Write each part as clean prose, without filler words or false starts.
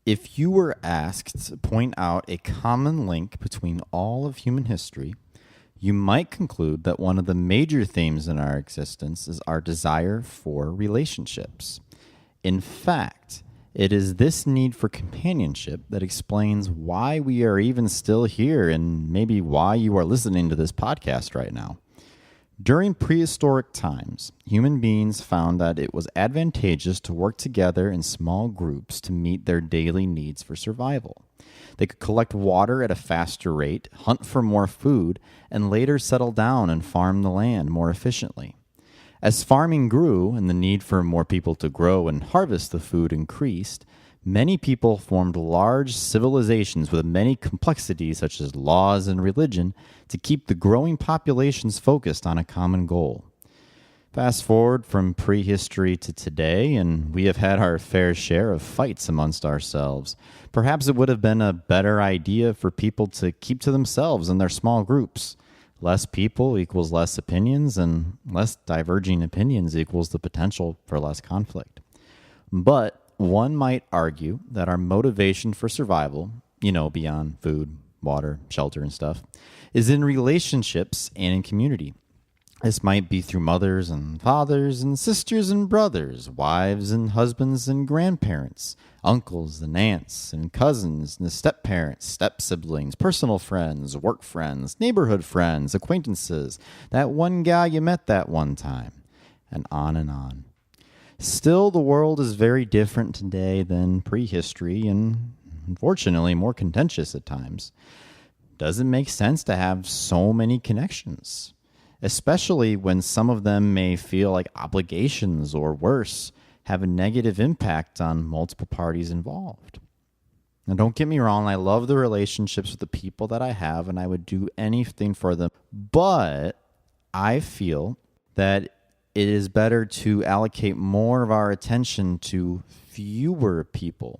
If you were asked to point out a common link between all of human history, you might conclude that one of the major themes in our existence is our desire for relationships. In fact, it is this need for companionship that explains why we are even still here and maybe why you are listening to this podcast right now. During prehistoric times, human beings found that it was advantageous to work together in small groups to meet their daily needs for survival. They could collect water at a faster rate, hunt for more food, and later settle down and farm the land more efficiently. As farming grew and the need for more people to grow and harvest the food increased, many people formed large civilizations with many complexities such as laws and religion to keep the growing populations focused on a common goal. Fast forward from prehistory to today, and we have had our fair share of fights amongst ourselves. Perhaps it would have been a better idea for people to keep to themselves in their small groups. Less people equals less opinions, and less diverging opinions equals the potential for less conflict. But one might argue that our motivation for survival, beyond food, water, shelter, and stuff, is in relationships and in community. This might be through mothers and fathers and sisters and brothers, wives and husbands and grandparents, uncles and aunts and cousins and step-parents, step-siblings, personal friends, work friends, neighborhood friends, acquaintances, that one guy you met that one time, and on and on. Still, the world is very different today than prehistory and, unfortunately, more contentious at times. Does it make sense to have so many connections? Especially when some of them may feel like obligations or worse, have a negative impact on multiple parties involved. Now, don't get me wrong, I love the relationships with the people that I have, and I would do anything for them. But I feel that it is better to allocate more of our attention to fewer people,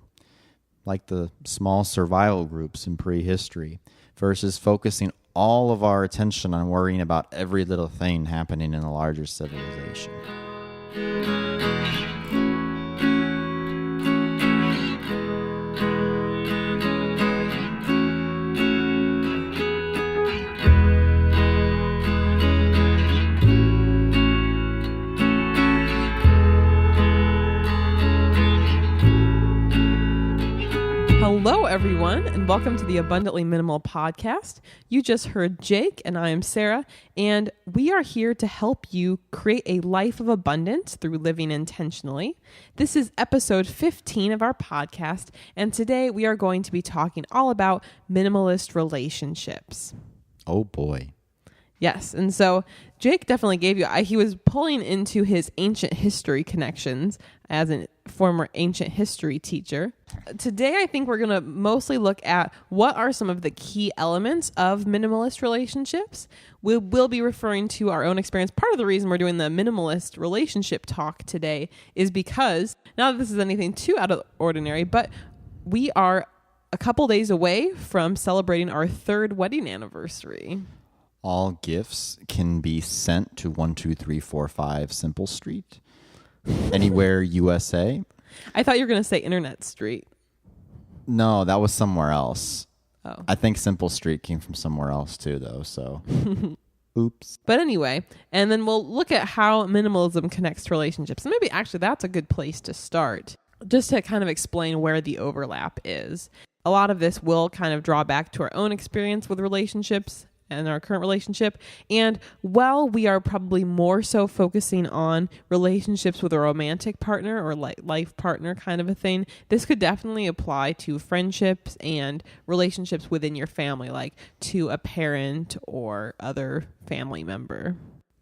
like the small survival groups in prehistory, versus focusing all of our attention on worrying about every little thing happening in a larger civilization. Hello, everyone, and welcome to the Abundantly Minimal podcast. You just heard Jake, and I am Sarah, and we are here to help you create a life of abundance through living intentionally. This is episode 15 of our podcast, and today we are going to be talking all about minimalist relationships. Oh, boy. Yes, and so Jake definitely gave you, he was pulling into his ancient history connections as a former ancient history teacher. Today, I think we're going to mostly look at what are some of the key elements of minimalist relationships. We will be referring to our own experience. Part of the reason we're doing the minimalist relationship talk today is because, not that this is anything too out of the ordinary, but we are a couple days away from celebrating our 3rd wedding anniversary. All gifts can be sent to 12345 Simple Street, anywhere USA. I thought you were going to say Internet Street. No, that was somewhere else. Oh. I think Simple Street came from somewhere else too, though, so oops. But anyway, and then we'll look at how minimalism connects to relationships. And maybe actually that's a good place to start, just to kind of explain where the overlap is. A lot of this will kind of draw back to our own experience with relationships and our current relationship. And while we are probably more so focusing on relationships with a romantic partner or life partner kind of a thing, this could definitely apply to friendships and relationships within your family, like to a parent or other family member.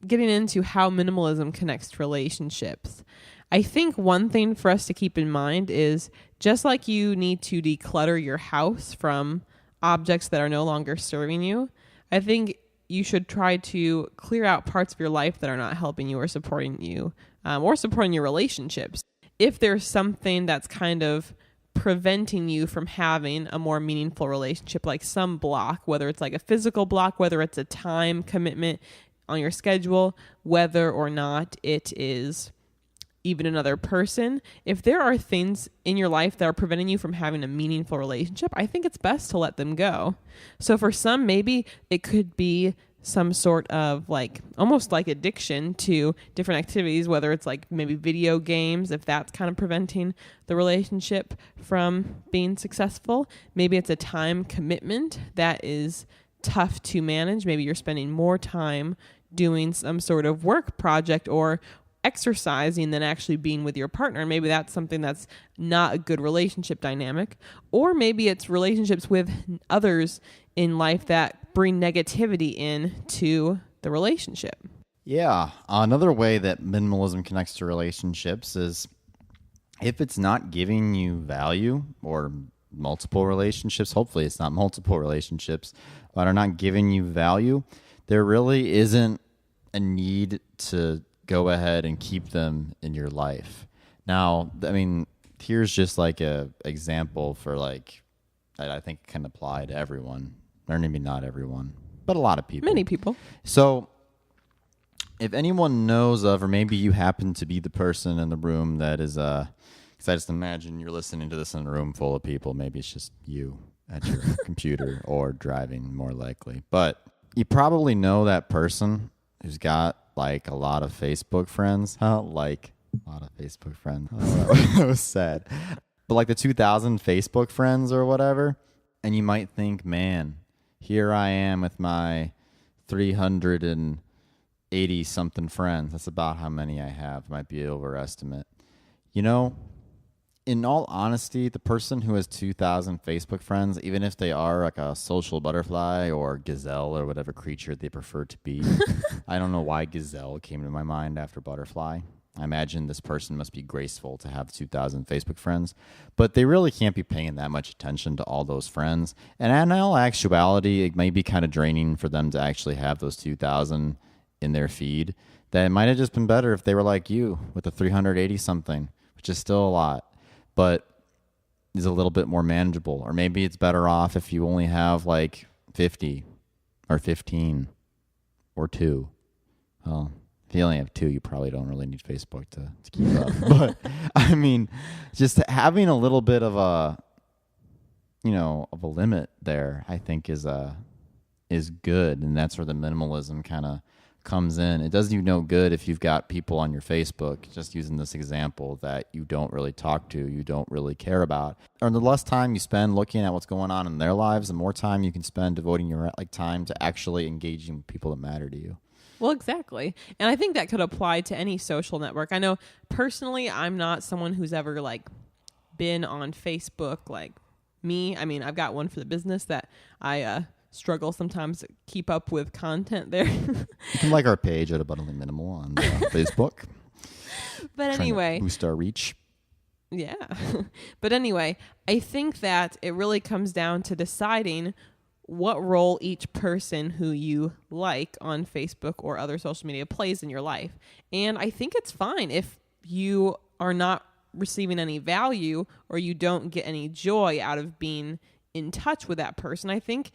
Getting into how minimalism connects to relationships, I think one thing for us to keep in mind is just like you need to declutter your house from objects that are no longer serving you, I think you should try to clear out parts of your life that are not helping you or supporting you, or supporting your relationships. If there's something that's kind of preventing you from having a more meaningful relationship, like some block, whether it's like a physical block, whether it's a time commitment on your schedule, whether or not it is even another person. If there are things in your life that are preventing you from having a meaningful relationship, I think it's best to let them go. So for some, maybe it could be some sort of like almost like addiction to different activities, whether it's like maybe video games, if that's kind of preventing the relationship from being successful. Maybe it's a time commitment that is tough to manage. Maybe you're spending more time doing some sort of work project or exercising than actually being with your partner. Maybe that's something that's not a good relationship dynamic. Or maybe it's relationships with others in life that bring negativity into the relationship. Yeah. Another way that minimalism connects to relationships is if it's not giving you value, or multiple relationships, hopefully it's not multiple relationships, but are not giving you value, there really isn't a need to go ahead and keep them in your life. Now, I mean, here's just like a example for like, I think can apply to everyone, or maybe not everyone, but a lot of people. Many people. So if anyone knows of, or maybe you happen to be the person in the room that is, because I just imagine you're listening to this in a room full of people. Maybe it's just you at your computer or driving, more likely. But you probably know that person who's got like a lot of Facebook friends. Like a lot of Facebook friends. That was sad. But like the 2,000 Facebook friends or whatever. And you might think, man, here I am with my 380 something friends. That's about how many I have. Might be an overestimate. You know, in all honesty, the person who has 2,000 Facebook friends, even if they are like a social butterfly or gazelle or whatever creature they prefer to be, I don't know why gazelle came to my mind after butterfly. I imagine this person must be graceful to have 2,000 Facebook friends, but they really can't be paying that much attention to all those friends. And in all actuality, it may be kind of draining for them to actually have those 2,000 in their feed. That it might have just been better if they were like you with the 380 something, which is still a lot, but is a little bit more manageable. Or maybe it's better off if you only have like 50 or 15 or 2. Well, if you only have 2, you probably don't really need Facebook to keep up. But I mean, just having a little bit of a, of a limit there, I think is good. And that's where the minimalism kind of comes in. It does you no good if you've got people on your Facebook, just using this example, that you don't really talk to, you don't really care about. Or the less time you spend looking at what's going on in their lives, the more time you can spend devoting your time to actually engaging with people that matter to you. Well, exactly. And I think that could apply to any social network. I know personally, I'm not someone who's ever like been on Facebook like me. I mean, I've got one for the business that I struggle sometimes to keep up with content there. You can like our page at Abundantly Minimal on Facebook. But anyway, boost our reach. Yeah. But anyway, I think that it really comes down to deciding what role each person who you like on Facebook or other social media plays in your life. And I think it's fine if you are not receiving any value or you don't get any joy out of being in touch with that person. I think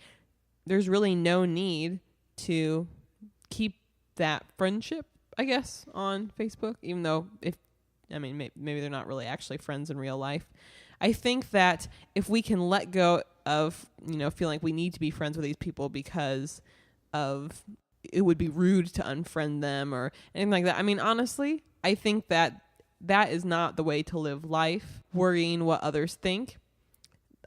there's really no need to keep that friendship, I guess, on Facebook, even though maybe they're not really actually friends in real life. I think that if we can let go of, feeling like we need to be friends with these people because of it would be rude to unfriend them or anything like that. I mean, honestly, I think that is not the way to live life, worrying what others think.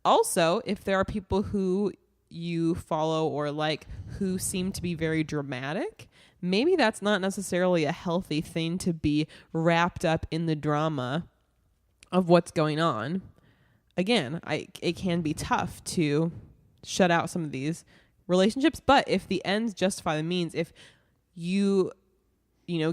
Also, if there are people who you follow or like who seem to be very dramatic, maybe that's not necessarily a healthy thing to be wrapped up in the drama of what's going on. Again, it can be tough to shut out some of these relationships, but if the ends justify the means, if you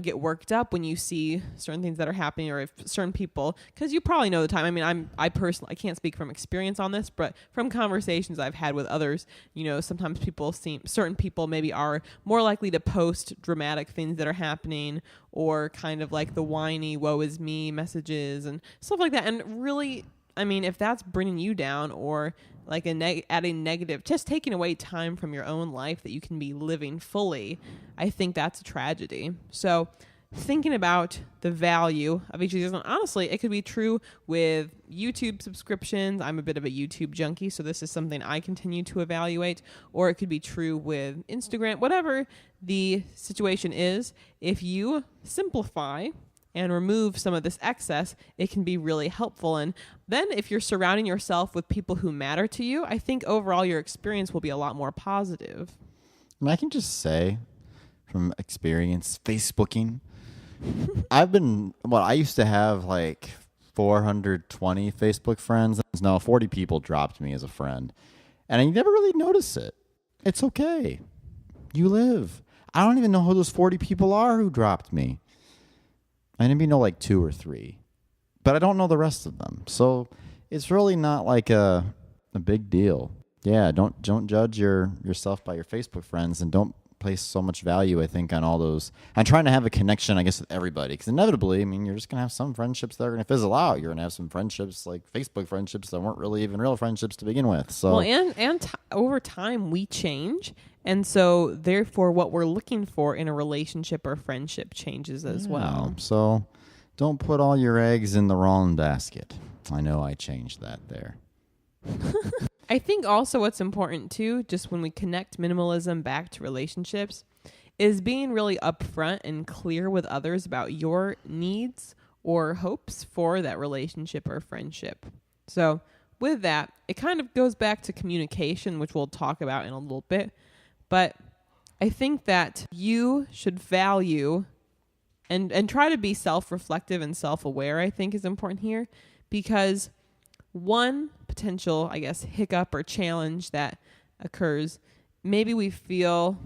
get worked up when you see certain things that are happening, or if certain people, because you probably know the time. I mean, I personally, I can't speak from experience on this, but from conversations I've had with others, sometimes certain people maybe are more likely to post dramatic things that are happening, or kind of like the whiny woe is me messages and stuff like that. And really, I mean, if that's bringing you down, or like adding negative, just taking away time from your own life that you can be living fully, I think that's a tragedy. So thinking about the value of each of these. And honestly, it could be true with YouTube subscriptions. I'm a bit of a YouTube junkie, so this is something I continue to evaluate. Or it could be true with Instagram. Whatever the situation is, if you simplify and remove some of this excess, it can be really helpful. And then if you're surrounding yourself with people who matter to you, I think overall your experience will be a lot more positive. And I can just say from experience, Facebooking, I used to have like 420 Facebook friends. Now 40 people dropped me as a friend. And I never really notice it. It's okay. You live. I don't even know who those 40 people are who dropped me. I maybe know like 2 or 3. But I don't know the rest of them. So it's really not like a big deal. Yeah, don't judge yourself by your Facebook friends, and don't place so much value, I think, on all those. I'm trying to have a connection, I guess, with everybody, because inevitably, I mean, you're just going to have some friendships that are going to fizzle out. You're going to have some friendships, like Facebook friendships, that weren't really even real friendships to begin with. So, well, and over time, we change. And so, therefore, what we're looking for in a relationship or friendship changes as well. So don't put all your eggs in the wrong basket. I know I changed that there. I think also what's important too, just when we connect minimalism back to relationships, is being really upfront and clear with others about your needs or hopes for that relationship or friendship. So with that, it kind of goes back to communication, which we'll talk about in a little bit. But I think that you should value and try to be self-reflective and self-aware, I think, is important here, because one potential, I guess, hiccup or challenge that occurs, maybe we feel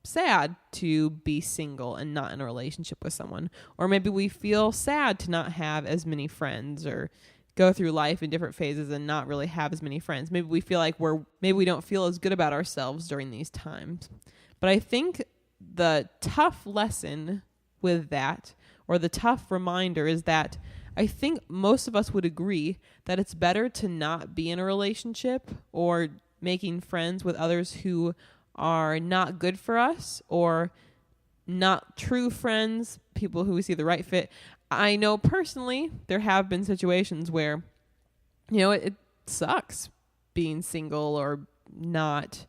sad to be single and not in a relationship with someone, or maybe we feel sad to not have as many friends, or go through life in different phases and not really have as many friends. Maybe we feel like maybe we don't feel as good about ourselves during these times. But I think the tough lesson with that, or the tough reminder, is that I think most of us would agree that it's better to not be in a relationship or making friends with others who are not good for us, or not true friends, people who we see the right fit. I know personally there have been situations where, it sucks being single or not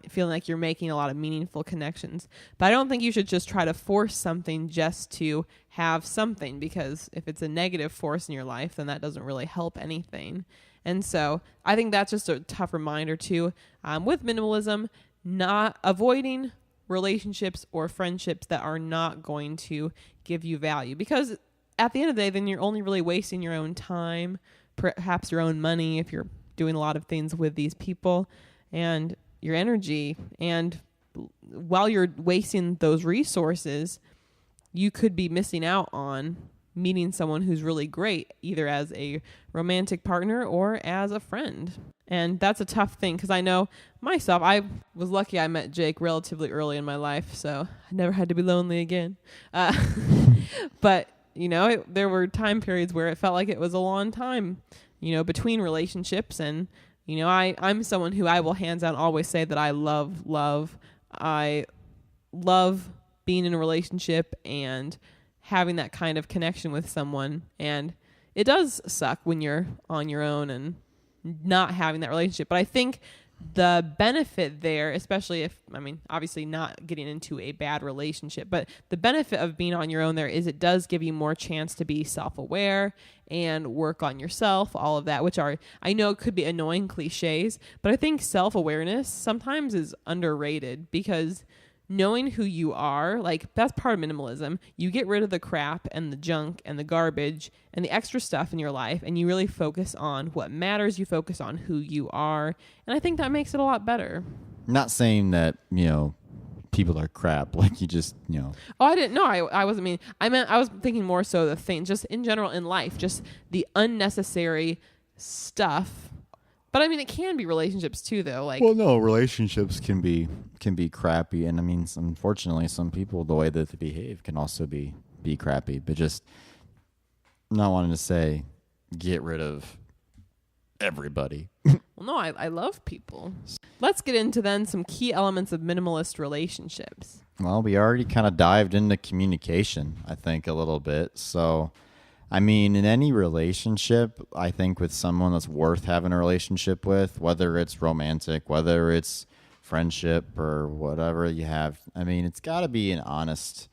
feeling like you're making a lot of meaningful connections. But I don't think you should just try to force something just to have something, because if it's a negative force in your life, then that doesn't really help anything. And so I think that's just a tough reminder too, with minimalism, not avoiding relationships or friendships that are not going to give you value, because at the end of the day, then you're only really wasting your own time, perhaps your own money if you're doing a lot of things with these people, and your energy. And while you're wasting those resources, you could be missing out on meeting someone who's really great, either as a romantic partner or as a friend. And that's a tough thing, because I know myself, I was lucky I met Jake relatively early in my life, so I never had to be lonely again. But, there were time periods where it felt like it was a long time, between relationships. And, I'm someone who I will hands down always say that I love. I love being in a relationship and having that kind of connection with someone. And it does suck when you're on your own and not having that relationship. But I think the benefit there, especially obviously not getting into a bad relationship, but the benefit of being on your own there is it does give you more chance to be self-aware and work on yourself, all of that, which I know could be annoying cliches, but I think self-awareness sometimes is underrated, because knowing who you are, that's part of minimalism. You get rid of the crap and the junk and the garbage and the extra stuff in your life, and you really focus on what matters. You focus on who you are. And I think that makes it a lot better. Not saying that, people are crap. Like you just, Oh, I didn't know. I wasn't mean. I was thinking more so the thing, just in general in life, just the unnecessary stuff. But it can be relationships too, though. Well, no, relationships can be crappy, and unfortunately, some people, the way that they behave can also be crappy. But just not wanting to say get rid of everybody. Well, no, I love people. Let's get into then some key elements of minimalist relationships. Well, we already kind of dived into communication, I think, a little bit. So, I mean, in any relationship, I think with someone that's worth having a relationship with, whether it's romantic, whether it's friendship or whatever you have, I mean, it's got to be an honest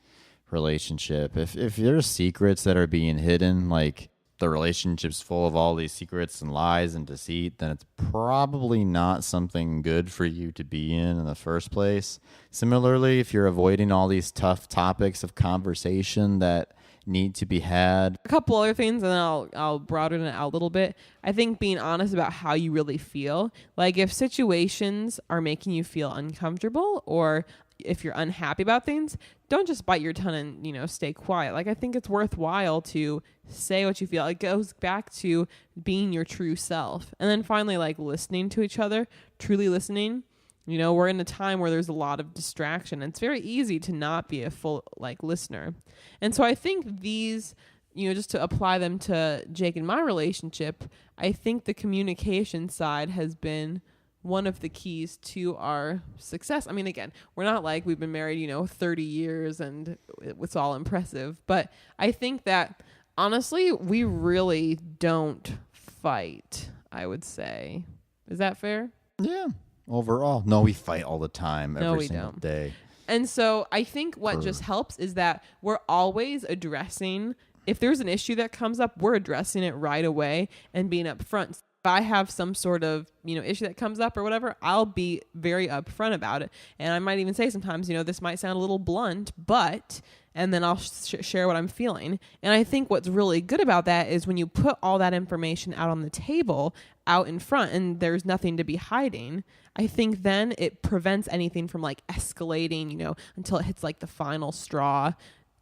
relationship. If there's secrets that are being hidden, like the relationship's full of all these secrets and lies and deceit, then it's probably not something good for you to be in the first place. Similarly, if you're avoiding all these tough topics of conversation that need to be had. A couple other things, and then I'll broaden it out a little bit. I think being honest about how you really feel, like if situations are making you feel uncomfortable or if you're unhappy about things, don't just bite your tongue and, stay quiet. Like, I think it's worthwhile to say what you feel. It goes back to being your true self. And then finally, like listening to each other, truly listening. We're in a time where there's a lot of distraction. It's very easy to not be a full listener. And so I think these, just to apply them to Jake and my relationship, I think the communication side has been one of the keys to our success. I mean, again, we're not like we've been married, 30 years and it's all impressive. But I think that honestly, we really don't fight, I would say. Is that fair? Yeah. Overall, no, we fight all the time, every single day. And so I think what just helps is that we're always addressing, if there's an issue that comes up, we're addressing it right away and being upfront. If I have some sort of, issue that comes up or whatever, I'll be very upfront about it. And I might even say sometimes, this might sound a little blunt, but, and then I'll share what I'm feeling. And I think what's really good about that is when you put all that information out on the table, out in front, and there's nothing to be hiding, I think then it prevents anything from escalating, until it hits the final straw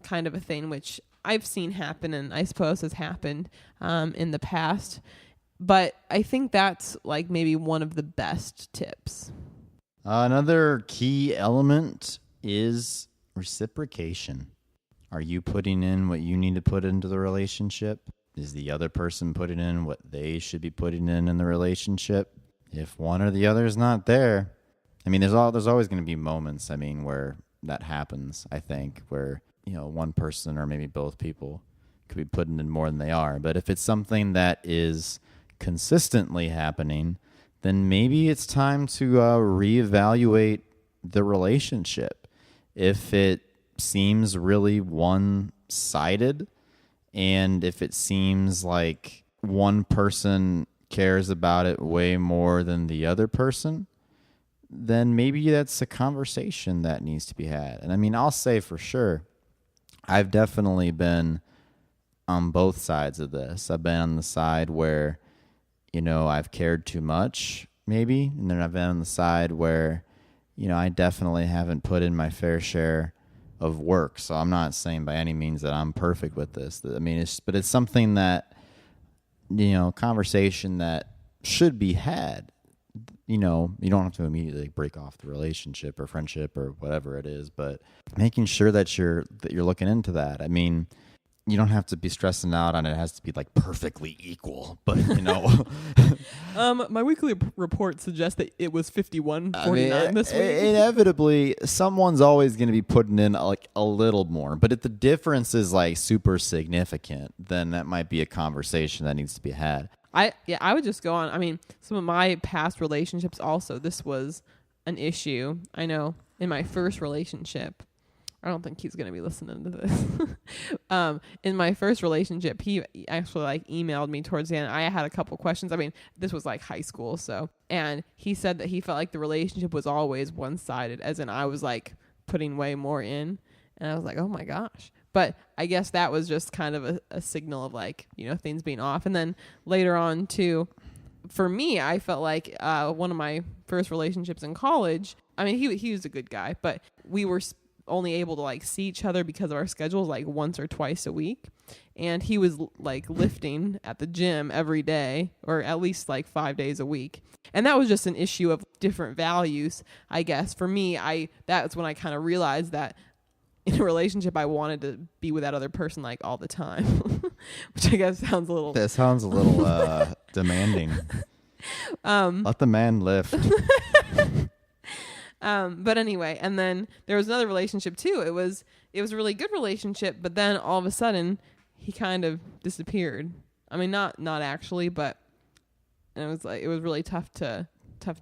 kind of a thing, which I've seen happen and I suppose has happened in the past. But I think that's maybe one of the best tips. Another key element is reciprocation. Are you putting in what you need to put into the relationship? Is the other person putting in what they should be putting in the relationship? If one or the other is not there, I mean, there's always going to be moments, where that happens, I think, where, one person or maybe both people could be putting in more than they are. But if it's something that is consistently happening, then maybe it's time to reevaluate the relationship. If it seems really one-sided, and if it seems like one person cares about it way more than the other person, then maybe that's a conversation that needs to be had. And I'll say for sure, I've definitely been on both sides of this. I've been on the side where, I've cared too much, maybe, and then I've been on the side where, I definitely haven't put in my fair share of work. So I'm not saying by any means that I'm perfect with this. But it's something that, conversation that should be had. You don't have to immediately break off the relationship or friendship or whatever it is, but making sure that you're looking into that. You don't have to be stressing out on it. It has to be perfectly equal, but my weekly report suggests that it was 51-49 this week. Inevitably, someone's always going to be putting in a little more, but if the difference is super significant, then that might be a conversation that needs to be had. I would just go on. Some of my past relationships also, this was an issue. I know in my first relationship, I don't think he's going to be listening to this. In my first relationship, he actually emailed me towards the end. I had a couple questions. This was high school. And he said that he felt like the relationship was always one-sided, as in I was putting way more in. And I was like, oh my gosh. But I guess that was just kind of a signal of things being off. And then later on too, for me, I felt like one of my first relationships in college, he was a good guy, but we were only able to see each other because of our schedules once or twice a week. And he was lifting at the gym every day, or at least 5 days a week. And that was just an issue of different values, I guess. For me, that's when I kind of realized that in a relationship, I wanted to be with that other person all the time, which I guess sounds a little... That sounds a little demanding. Let the man lift. But anyway, and then there was another relationship too. It was a really good relationship, but then all of a sudden he kind of disappeared. I mean, not actually, but and it was really tough to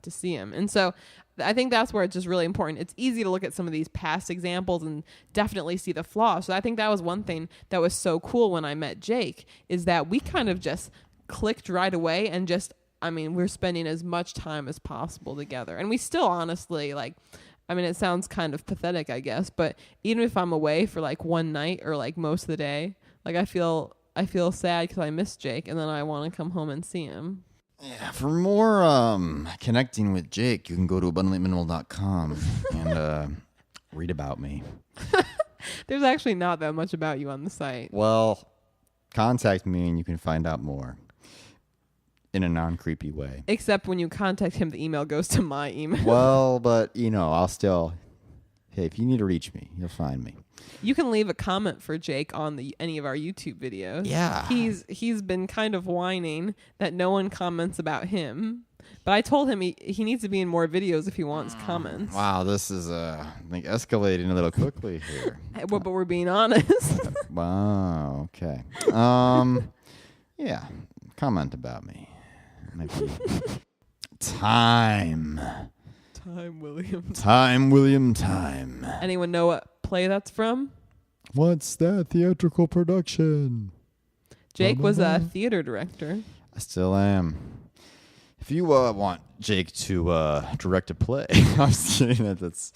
see him. And so I think that's where it's just really important. It's easy to look at some of these past examples and definitely see the flaws. So I think that was one thing that was so cool when I met Jake, is that we kind of just clicked right away and just, I mean, we're spending as much time as possible together. And we still honestly, like, I mean, it sounds kind of pathetic, I guess, but even if I'm away for like one night or like most of the day, like I feel sad because I miss Jake, and then I want to come home and see him. Yeah, for more connecting with Jake, you can go to abundantly.minimal.com and read about me. There's actually not that much about you on the site. Well, contact me and you can find out more in a non-creepy way. Except when you contact him, the email goes to my email. Well, but, I'll still... Hey, if you need to reach me, you'll find me. You can leave a comment for Jake on any of our YouTube videos. Yeah. He's been kind of whining that no one comments about him. But I told him he needs to be in more videos if he wants comments. Wow, this is escalating a little quickly here. But we're being honest. Wow, okay. Yeah, comment about me. Maybe. Time, William, time. Anyone know what play that's from? What's that theatrical production? Jake was a theater director. I still am. If you want Jake to direct a play, I'm saying that's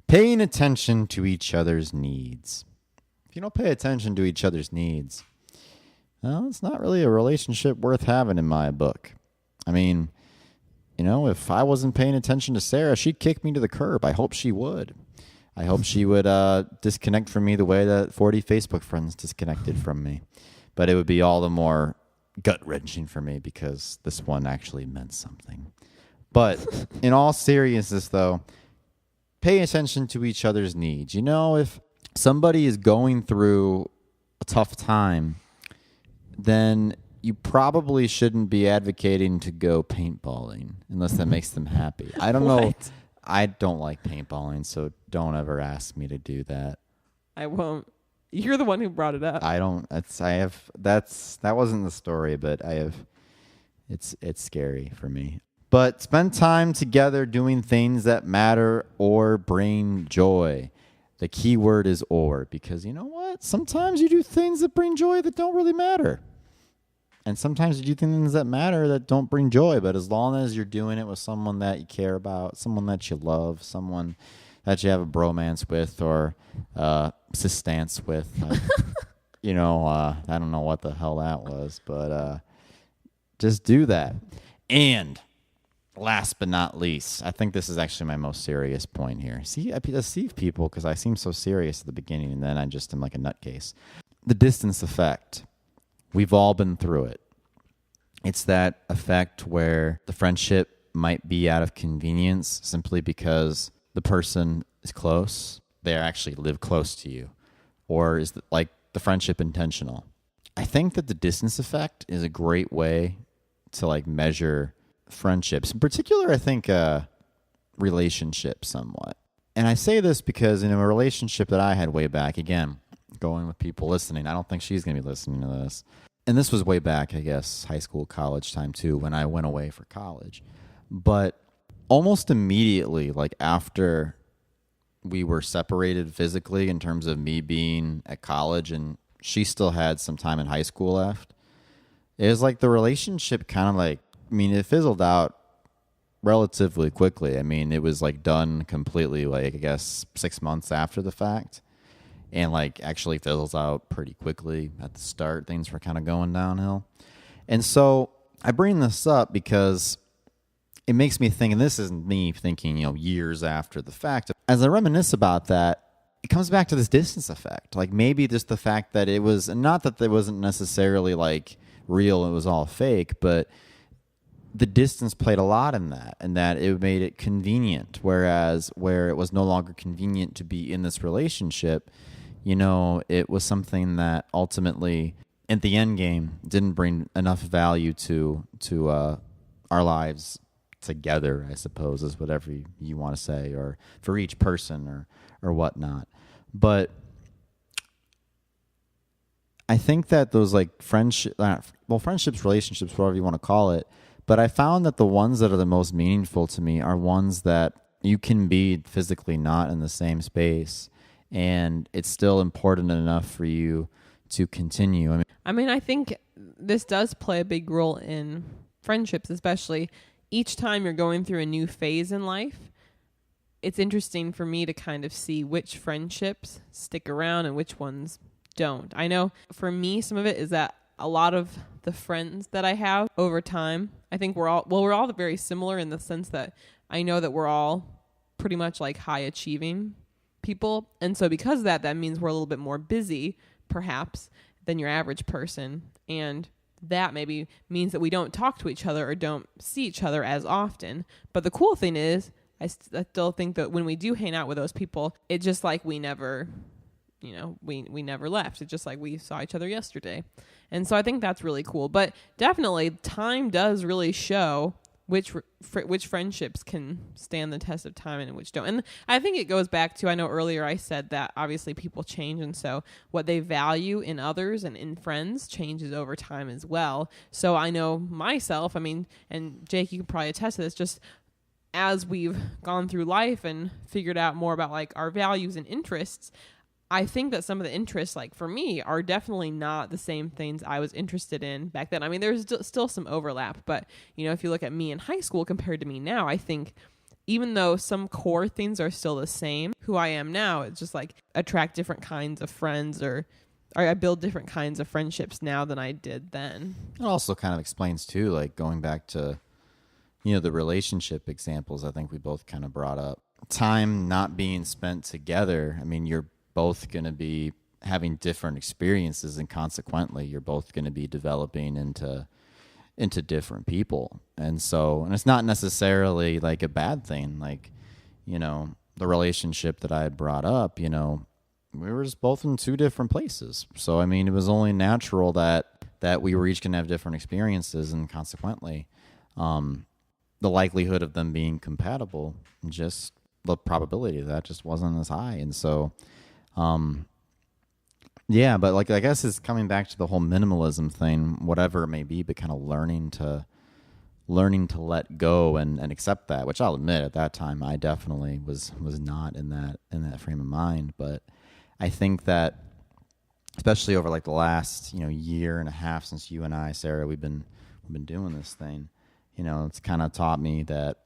paying attention to each other's needs. If you don't pay attention to each other's needs, well, it's not really a relationship worth having in my book. I mean, if I wasn't paying attention to Sarah, she'd kick me to the curb. I hope she would. I hope she would disconnect from me the way that 40 Facebook friends disconnected from me. But it would be all the more gut-wrenching for me because this one actually meant something. But in all seriousness, though, pay attention to each other's needs. If somebody is going through a tough time, then you probably shouldn't be advocating to go paintballing unless that makes them happy. I don't know. I don't like paintballing, so don't ever ask me to do that. I won't. You're the one who brought it up. I don't. That wasn't the story, but it's scary for me. But spend time together doing things that matter or bring joy. The key word is or, because you know what? Sometimes you do things that bring joy that don't really matter. And sometimes you do things that matter that don't bring joy, but as long as you're doing it with someone that you care about, someone that you love, someone that you have a bromance with or sistance with, I don't know what the hell that was, but just do that. And last but not least, I think this is actually my most serious point here. See, I deceive people because I seem so serious at the beginning, and then I just am like a nutcase. The distance effect. We've all been through it. It's that effect where the friendship might be out of convenience simply because the person is close. They actually live close to you. Or is the friendship intentional? I think that the distance effect is a great way to measure friendships. In particular, I think relationships somewhat. And I say this because in a relationship that I had way back, again, going with people listening. I don't think she's going to be listening to this. And this was way back, I guess, high school, college time too, when I went away for college. But almost immediately, after we were separated physically in terms of me being at college and she still had some time in high school left, it was the relationship kind of it fizzled out relatively quickly. I mean, it was done completely, I guess, 6 months after the fact. And actually fizzles out pretty quickly at the start. Things were kind of going downhill. And so I bring this up because it makes me think, and this isn't me thinking, years after the fact. As I reminisce about that, it comes back to this distance effect. Maybe just the fact that it was, not that it wasn't necessarily real, it was all fake, but the distance played a lot in that, and that it made it convenient. Whereas where it was no longer convenient to be in this relationship, it was something that ultimately, at the end game, didn't bring enough value to our lives together, I suppose, is whatever you want to say, or for each person or whatnot. But I think that those like friendships, relationships, whatever you want to call it, but I found that the ones that are the most meaningful to me are ones that you can be physically not in the same space, and it's still important enough for you to continue. I think this does play a big role in friendships, especially each time you're going through a new phase in life. It's interesting for me to kind of see which friendships stick around and which ones don't. I know for me, some of it is that a lot of the friends that I have over time, I think we're all very similar in the sense that I know that we're all pretty much like high achieving people. And so because of that means we're a little bit more busy, perhaps, than your average person. And that maybe means that we don't talk to each other or don't see each other as often. But the cool thing is, I still think that when we do hang out with those people, it's just like we never, we never left. It's just like we saw each other yesterday. And so I think that's really cool. But definitely time does really show which friendships can stand the test of time and which don't. And I think it goes back to, I know earlier I said that obviously people change, and so what they value in others and in friends changes over time as well. So I know myself, and Jake, you can probably attest to this, just as we've gone through life and figured out more about like our values and interests, I think that some of the interests, like for me, are definitely not the same things I was interested in back then. There's still some overlap, but if you look at me in high school compared to me now, I think even though some core things are still the same, who I am now, it's just like attract different kinds of friends, or I build different kinds of friendships now than I did then. It also kind of explains too, like going back to, the relationship examples I think we both kind of brought up. Time not being spent together, you're both going to be having different experiences, and consequently you're both going to be developing into different people. And it's not necessarily like a bad thing. Like, the relationship that I had brought up, we were just both in two different places. So, it was only natural that we were each going to have different experiences, and consequently, the likelihood of them being compatible, just the probability of that just wasn't as high. And so, but like, I guess it's coming back to the whole minimalism thing, whatever it may be, but kind of learning to let go and accept that, which I'll admit at that time, I definitely was not in that frame of mind. But I think that especially over like the last, year and a half since you and I, Sarah, we've been doing this thing, it's kind of taught me that,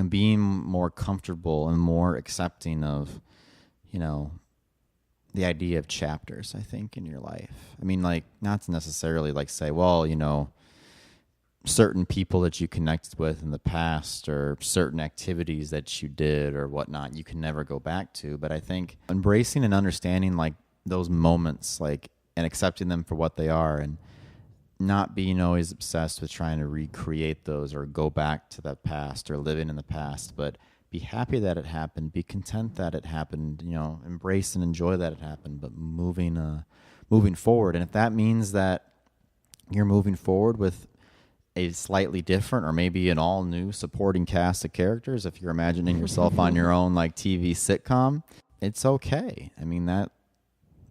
being more comfortable and more accepting of, the idea of chapters, I think, in your life. Like, not to necessarily like say, well, certain people that you connected with in the past or certain activities that you did or whatnot, you can never go back to. But I think embracing and understanding like those moments, like, and accepting them for what they are, and not being always obsessed with trying to recreate those or go back to the past or living in the past, but be happy that it happened, be content that it happened, embrace and enjoy that it happened, but moving forward. And if that means that you're moving forward with a slightly different or maybe an all new supporting cast of characters, if you're imagining yourself on your own like TV sitcom, it's okay.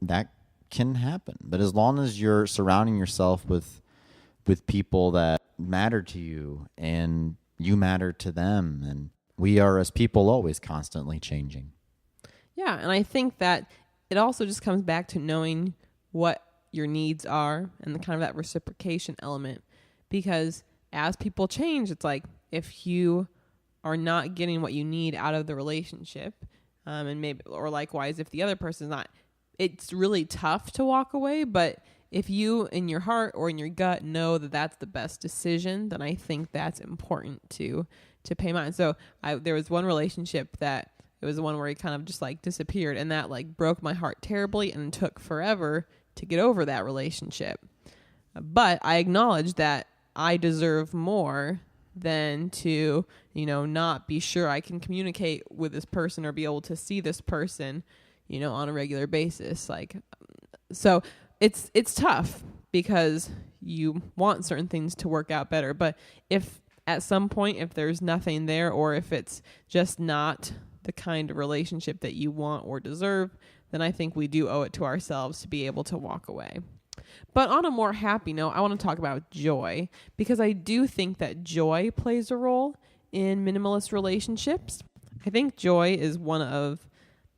That can happen. But as long as you're surrounding yourself with people that matter to you and you matter to them, and we are, as people, always constantly changing. Yeah, and I think that it also just comes back to knowing what your needs are and the kind of that reciprocation element. Because as people change, it's like if you are not getting what you need out of the relationship, and maybe, or likewise, if the other person's not, it's really tough to walk away. But if you, in your heart or in your gut, know that that's the best decision, then I think that's important to pay mind. So there was one relationship that it was the one where he kind of just like disappeared, and that like broke my heart terribly and took forever to get over that relationship. But I acknowledge that I deserve more than to, not be sure I can communicate with this person or be able to see this person, on a regular basis. Like, so it's tough because you want certain things to work out better. But if at some point, if there's nothing there, or if it's just not the kind of relationship that you want or deserve, then I think we do owe it to ourselves to be able to walk away. But on a more happy note, I want to talk about joy, because I do think that joy plays a role in minimalist relationships. I think joy is one of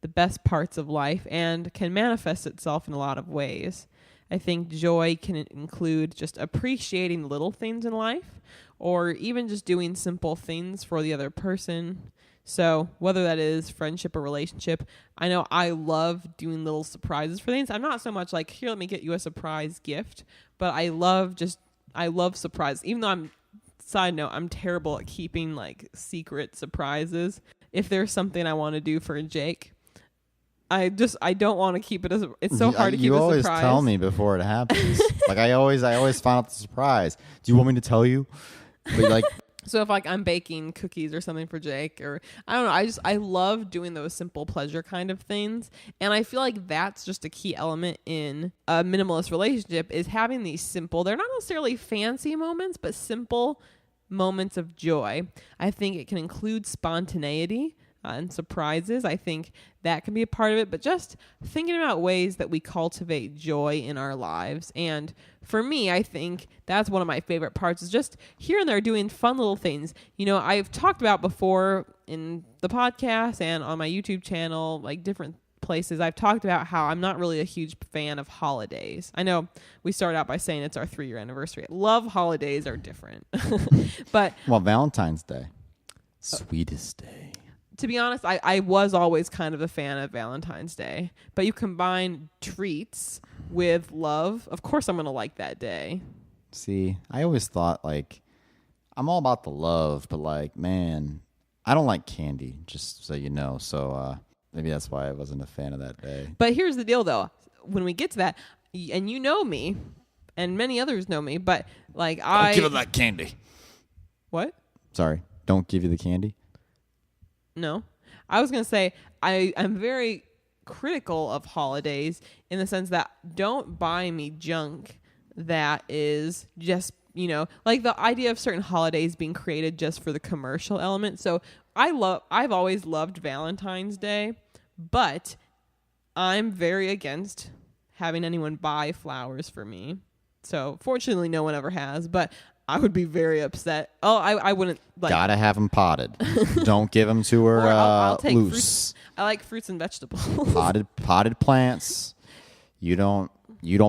the best parts of life and can manifest itself in a lot of ways. I think joy can include just appreciating little things in life, or even just doing simple things for the other person. So whether that is friendship or relationship, I know I love doing little surprises for things. I'm not so much like, here, let me get you a surprise gift, but I love surprises. Even though side note, I'm terrible at keeping like secret surprises. If there's something I want to do for Jake, I don't want to keep it as it's so hard to keep a surprise. You always tell me before it happens. Like I always find out the surprise. Do you want me to tell you? But like, so if like I'm baking cookies or something for Jake, or I don't know, I love doing those simple pleasure kind of things. And I feel like that's just a key element in a minimalist relationship, is having these simple, they're not necessarily fancy moments, but simple moments of joy. I think it can include spontaneity and surprises. I think that can be a part of it, but just thinking about ways that we cultivate joy in our lives. And for me, I think that's one of my favorite parts, is just here and there doing fun little things. You know, I've talked about before in the podcast and on my YouTube channel, like different places, I've talked about how I'm not really a huge fan of holidays. I know we started out by saying it's our 3-year anniversary. Love holidays are different. But well, Valentine's Day, sweetest day. To be honest, I was always kind of a fan of Valentine's Day. But you combine treats with love, of course I'm going to like that day. See, I always thought, like, I'm all about the love, but, like, man, I don't like candy, just so you know. So maybe that's why I wasn't a fan of that day. But here's the deal, though. When we get to that, and you know me, and many others know me, but, like, Don't give it that candy. What? Sorry, don't give you the candy? No. I was going to say, I'm very critical of holidays in the sense that don't buy me junk that is just, you know, like the idea of certain holidays being created just for the commercial element. So I've always loved Valentine's Day, but I'm very against having anyone buy flowers for me. So fortunately, no one ever has, but I would be very upset. Oh, I wouldn't like. Gotta have them potted. Don't give them to her I'll take loose. Fruits. I like fruits and vegetables. potted plants. You don't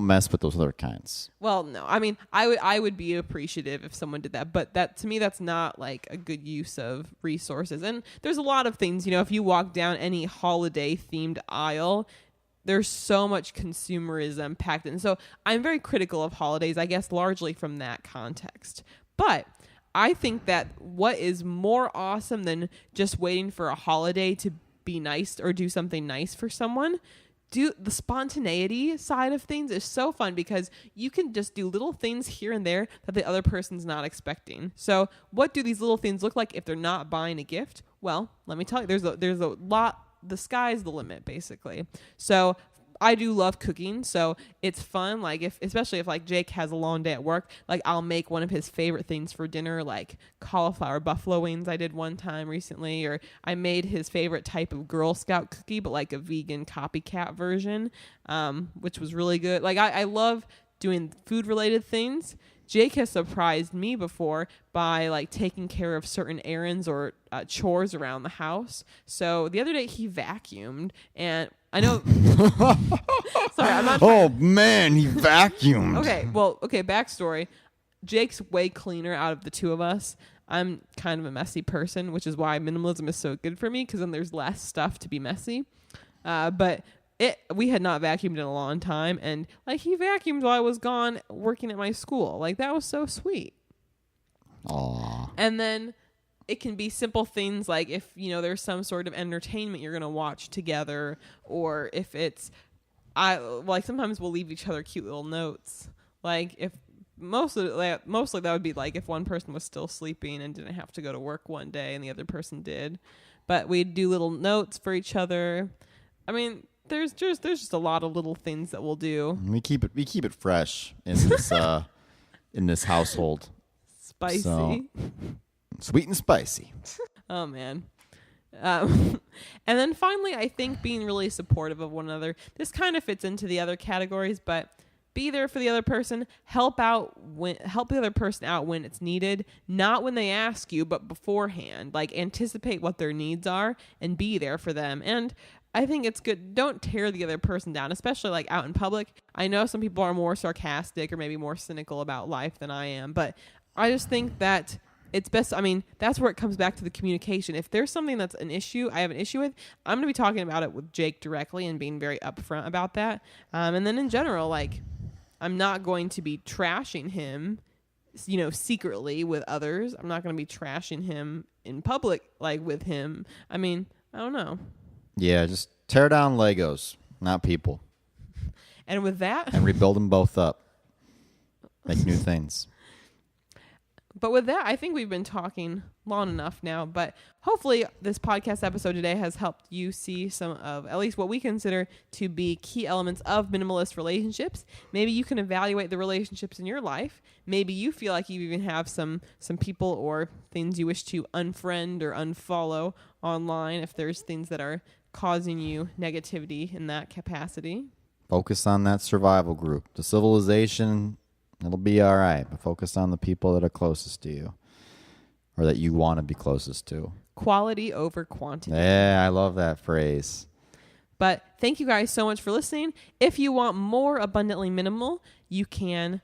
mess with those other kinds. Well, no. I mean, I would be appreciative if someone did that, but that to me, that's not like a good use of resources. And there's a lot of things, you know, if you walk down any holiday themed aisle, there's so much consumerism packed in. So I'm very critical of holidays, I guess, largely from that context. But I think that what is more awesome than just waiting for a holiday to be nice or do something nice for someone, the spontaneity side of things is so fun, because you can just do little things here and there that the other person's not expecting. So what do these little things look like if they're not buying a gift? Well, let me tell you, there's a lot. The sky's the limit, basically. So I do love cooking, so it's fun. Like especially if like Jake has a long day at work, like I'll make one of his favorite things for dinner, like cauliflower buffalo wings I did one time recently, or I made his favorite type of Girl Scout cookie, but like a vegan copycat version, which was really good. Like I love doing food related things. Jake has surprised me before by like taking care of certain errands or chores around the house. So the other day he vacuumed, and I know. Sorry, I'm not. Oh man, he vacuumed. Okay. Backstory: Jake's way cleaner out of the two of us. I'm kind of a messy person, which is why minimalism is so good for me, because then there's less stuff to be messy. But we had not vacuumed in a long time, and like he vacuumed while I was gone working at my school. Like that was so sweet. Aww. And then it can be simple things like if, you know, there's some sort of entertainment you're going to watch together, or if it's sometimes we'll leave each other cute little notes. Like if mostly that would be like if one person was still sleeping and didn't have to go to work one day and the other person did. But we'd do little notes for each other. I mean, there's just a lot of little things that we'll do. We keep it fresh in this in this household. Spicy. So, Sweet and spicy. Oh, man. And then finally, I think being really supportive of one another. This kind of fits into the other categories, but be there for the other person. Help the other person out when it's needed, not when they ask you, but beforehand. Like, anticipate what their needs are and be there for them. And I think it's good. Don't tear the other person down, especially like out in public. I know some people are more sarcastic or maybe more cynical about life than I am, but I just think that it's best. I mean, that's where it comes back to the communication. If there's something that's an issue, I have an issue with, I'm going to be talking about it with Jake directly and being very upfront about that. And then in general, like, I'm not going to be trashing him, secretly with others. I'm not going to be trashing him in public, like with him. I mean, I don't know. Yeah, just tear down Legos, not people. And with that... And rebuild them both up. Make new things. But with that, I think we've been talking long enough now. But hopefully this podcast episode today has helped you see some of at least what we consider to be key elements of minimalist relationships. Maybe you can evaluate the relationships in your life. Maybe you feel like you even have some people or things you wish to unfriend or unfollow online if there's things that are causing you negativity in that capacity. Focus on that survival group. The civilization, it'll be all right, but focus on the people that are closest to you or that you want to be closest to. Quality over quantity. Yeah, I love that phrase. But thank you guys so much for listening. If you want more Abundantly Minimal, you can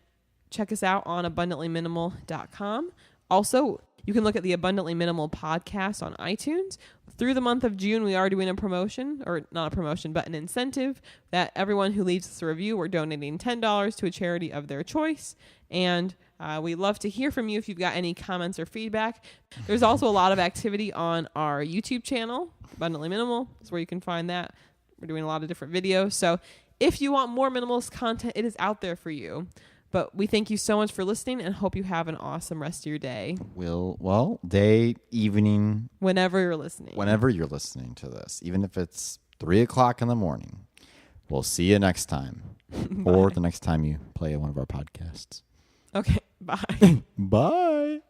check us out on abundantlyminimal.com. Also, you can look at the Abundantly Minimal podcast on iTunes. Through the month of June, we are doing a promotion, or not a promotion, but an incentive that everyone who leaves us a review, we're donating $10 to a charity of their choice. And we'd love to hear from you if you've got any comments or feedback. There's also a lot of activity on our YouTube channel, Abundantly Minimal. That's where you can find that. We're doing a lot of different videos. So if you want more minimalist content, it is out there for you. But we thank you so much for listening and hope you have an awesome rest of your day. Day, evening. Whenever you're listening. Whenever you're listening to this, even if it's 3 o'clock in the morning. We'll see you next time. Or the next time you play one of our podcasts. Okay, bye. Bye.